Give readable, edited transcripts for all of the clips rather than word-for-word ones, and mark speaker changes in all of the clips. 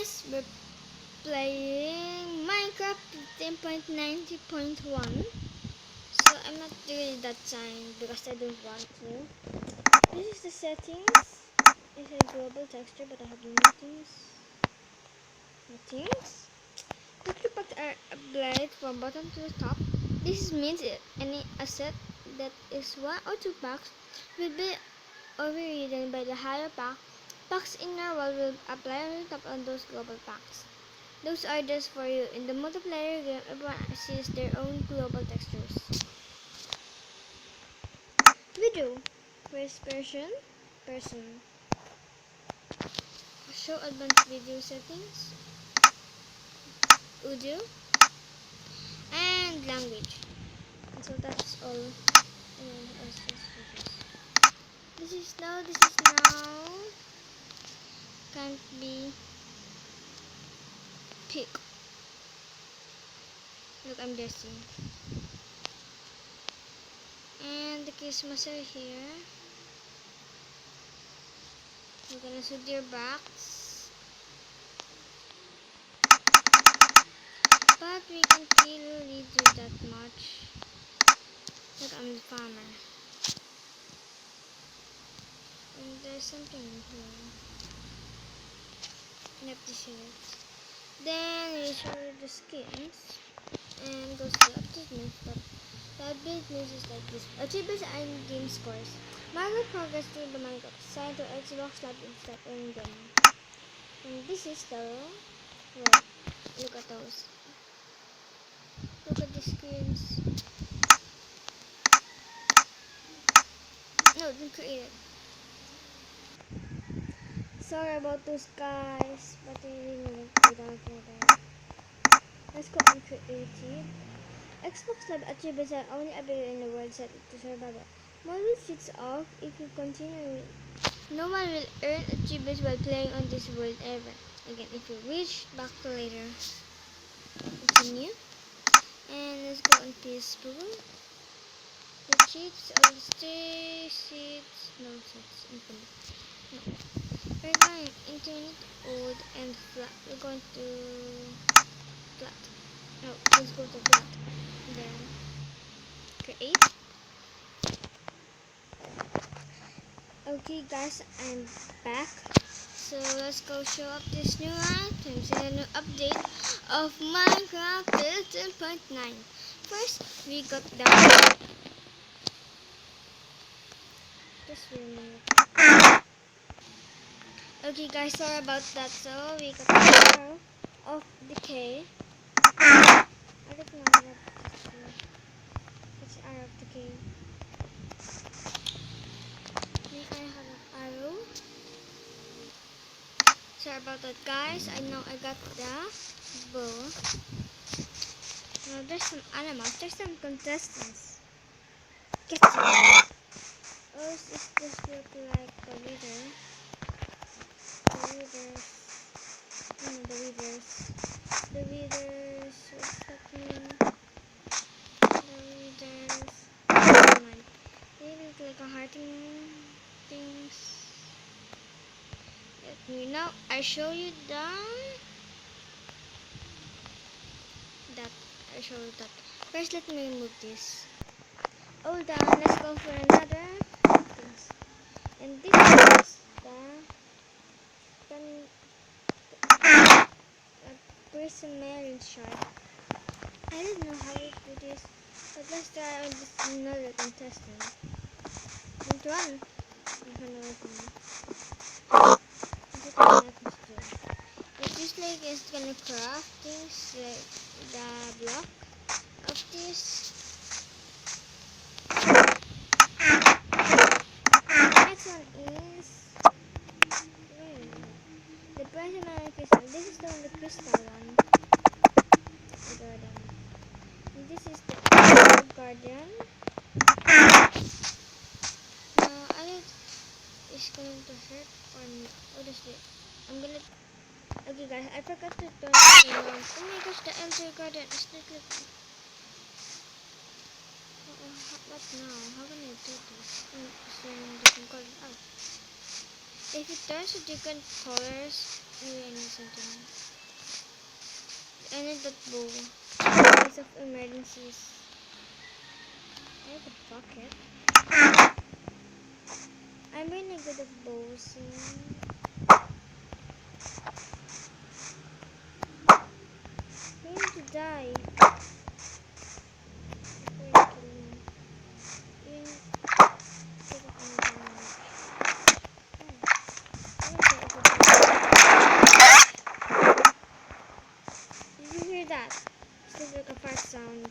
Speaker 1: guys, we're playing Minecraft 15.90.1. So I'm not doing that time because I don't want to. This is the settings. It's a global texture, but I have nothing. The three packs are applied from bottom to the top. This means any asset that is one or two packs will be overridden by the higher pack. Packs in your wall will apply on the top on those global packs. Those are just for you. In the multiplayer game, everyone sees their own global textures. Video. First person. Show advanced video settings. Audio. And language. So that's all. This is now. Can't be pick. Look, I'm guessing. And the Christmas are here. We're gonna shoot your backs. But we can't really do that much. Look, I'm the farmer. And there's something here. Yep, this is it. Then we show you the skins. And goes to the achievement. But the achievement is like this. Achievements and game scores. Minecraft progress to the Minecraft. Signed to Xbox Live Instead in game. And this is the world. Look at those. Look at the skins. No, didn't create it. Sorry about those guys, but I didn't put down for that. Let's go on creative. Xbox Live achievements are only available in the world set to survival. Mode will switch off if you continue. No one will earn achievements while playing on this world ever. Again, if you wish, back to later. Continue. And let's go on peaceful. The cheats, all stay seats, no seats, infinite. No. We're going infinite, old, and flat. We're going to flat. No, let's go to flat. Then create. Okay guys, I'm back. So let's go show up this new items and a new update of Minecraft 15.9. First, we got that. Just wait a minute. Okay guys, sorry about that. So we got the arrow of decay. I don't know what this is. It's arrow of decay. May I have an arrow? Sorry about that guys. I know I got the bow. Now there's some animals. There's some contestants. Get it. Oh, this just look like the leader. The leaders. What's happening? The leaders. Never mind. They look like a hearting things. Let me now. I show you that. I show you that. First, let me remove this. Hold on. Let's go for another things. And this is the prismarine shark. I don't know how to do this, but let's try on this another contestant. Don't run. It just like it's gonna craft things like the block of this. Next one is the primary crystal. This is the only crystal one. And this is the guardian. Now I think it's going to hurt or what is it? I'm gonna. Okay guys, I forgot to turn it on. Oh my gosh, the enter guardian is not like. What now? How can I do this? Different colors. Oh. If it turns to different colors, maybe I need something. need that bow. In case of emergencies. I have a pocket. I'm really good at bows. I'm going to die. Before you kill me. Even take up any damage. Did you hear that? It's like a fart sound.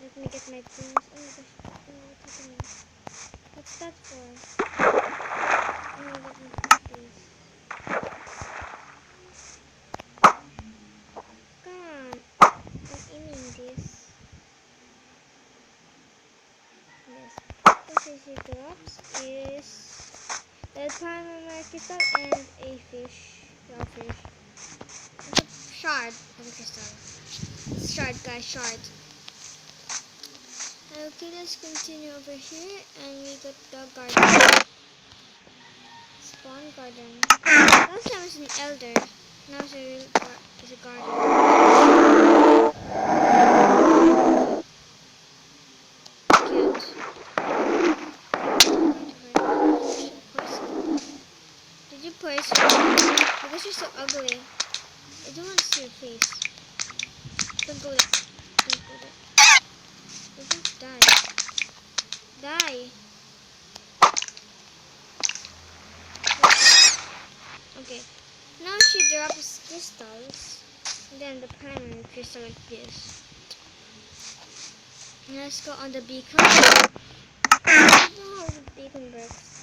Speaker 1: Let me get my things. Oh my gosh. Oh, what's happening? What's that for? Oh, let me put this. Come on. I'm aiming this. Yes. What is it drops is the primary crystal and a fish. Raw fish. It's a shard of a crystal. It's shard, guys, shard. Okay, let's continue over here, and we got the garden. Spawn garden. Last time was an elder. Now it's a garden. Cute. Did you poison? Because you're so ugly. I don't want to see your face. Don't go there. Don't go there. Don't die. Die. Okay. Now she drops crystals. And then the primary crystal like this. Let's go on the beacon. I don't know how the beacon works.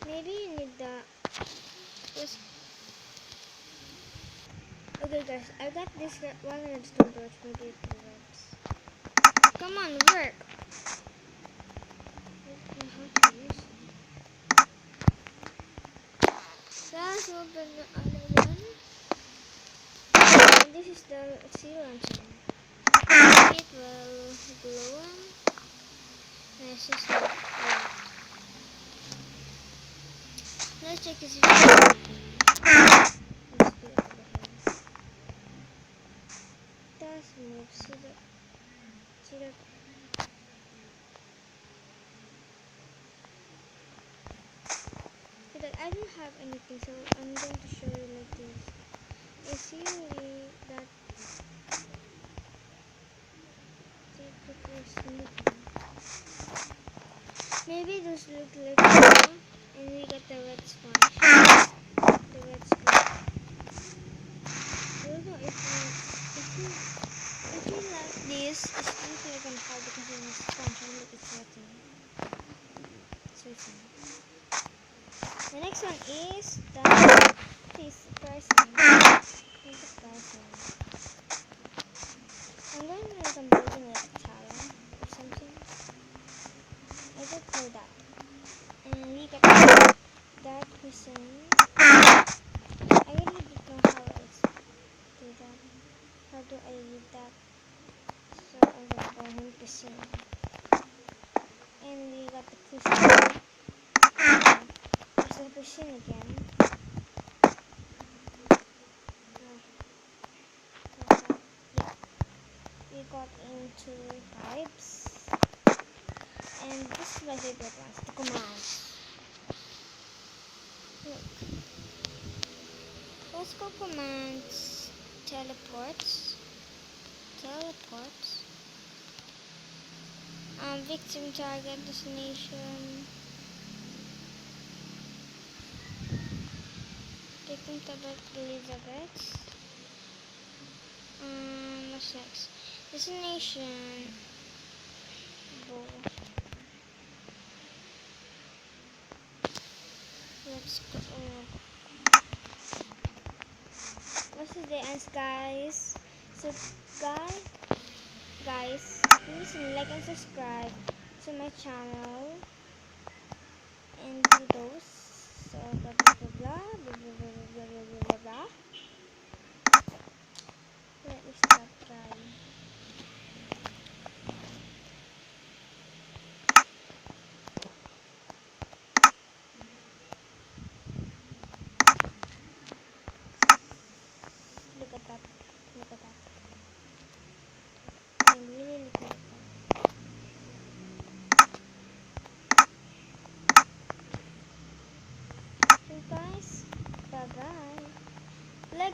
Speaker 1: Maybe you need the... Okay guys, I got this one redstone torch. Maybe it works. Come on, work! I don't know how to use it. Let's open the other one. And this is the sea lantern. It will glow on. And it's just like that. Let's check this video. Does move. See that? I don't have anything, so I'm going to show you like this. It's really that maybe those look like that, and we got the red sponge. The red sponge. I don't know if you like this, it's going to like hard because it's a sponge and look, it's wetting. It's wetting. The next one is the pricing. I'm going to make some building like a tower or something. I don't know that. And we got that person. I really don't know how else to do that. How do I read that? So I'm going to call him person. And we got the person. There's the person again. We got into pipes, and this is my favorite one, the commands. Look. Let's go commands, teleports, victim, target, destination, victim, target, Elizabeth. What's next? Destination. Bow. Let's go. What's the dance, guys? So, guys, please like and subscribe to my channel and do those. So, blah blah blah blah blah blah blah blah blah blah. Let me stop trying.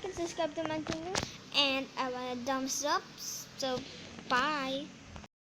Speaker 1: like and subscribe to my channel. And I want a thumbs up. So, bye.